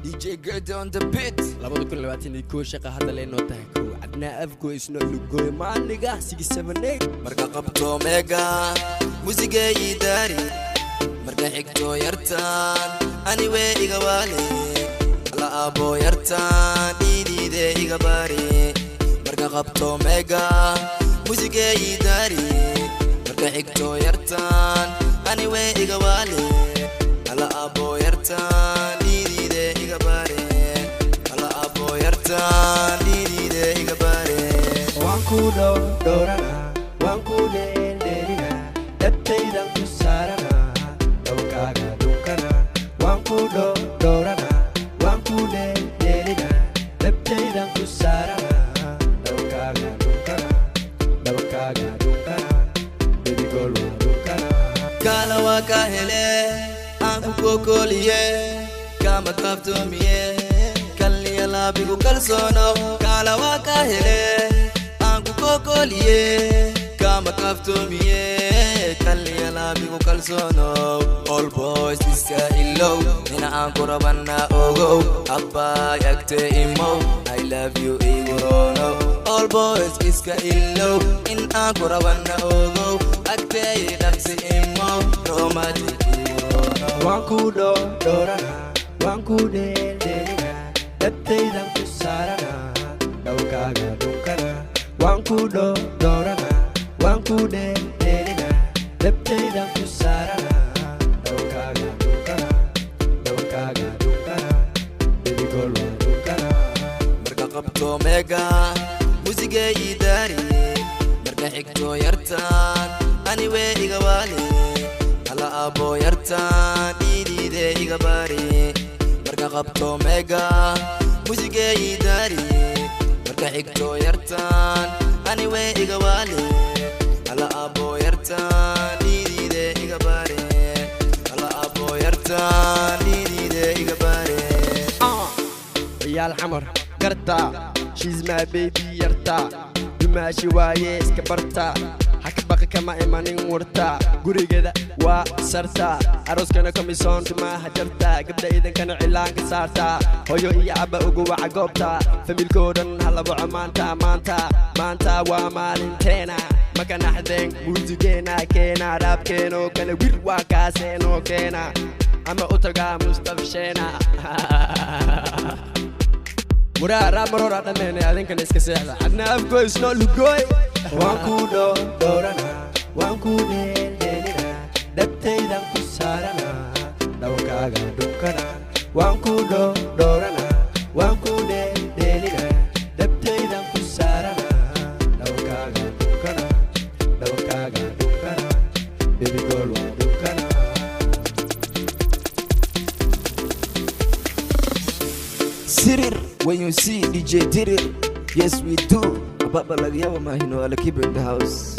DJ Good on the beat. labada kun labaatan iyo koow shaqa hadda leeno tahay koow cadnaa afgo isno lugoy maaniga 678 marka qabto mega musiga idari marka xigto yartan anyway iga wale la abo yartan idide iga bari marka qabto mega musiga idari marka xigto yartan anyway iga wale la abo yartan idide iga bari la abo yartan idide iga bari wanku dorana wanku delina dabtayda ku sarana dawkaga dunkana wanku dorana wanku delina dabtayda ku sarana dawkaga dunkana baby girl dunkana kala waka hele anku kokoliye kama kaftomiye kalliya labigu kalsono kala waka hele anku kokoliye kama kaftomiye kalliya labigu kalsono all boys iska illow nina anku rabana ogo abba yakte imo I love you igorono all boys iska illow in anku rabana ogo akte nafsi imo romantic wanku dorana wanku delina dabtayda ku sarana dawkaga dunkana wanku dorana wanku delina dabtayda ku sarana dawkaga dunkana baby girl dunkana marka qabto mega musiga idari marka xigto yartan anyway iga wale la abo yartan idide iga bari marka qabto mega musiga idari marka xigto yartan anyway iga wale la abo yartan idide iga bari la abo yartan idide iga bari Yal Hamar Garta she's my baby yarta dumashi waaye iska barta hakbaq kama imanin warta gurigeeda waa sarta aroskana kamison ma hajarta gabdha idan kana cilaanka saarta hoyo iyo aba ugu waca goobta familkoodan halabo maanta waa maalinteena makana xadeen muusigeena keena raabkeeno kala wir waa kaaseeno keena ama utaga mustafsheena mura ramarora dhammeene adinkan iska seexda cadna afgo isno lugoy wanku dorana wanku delina dabtayda ku sarana dawkaga dunkana wanku dorana wanku delina dabtayda ku sarana dawkaga dunkana baby girl dunkana Sirir, when you see DJ Dirir, yes we do. Ababa like yawa mahino, I'll keep in the house.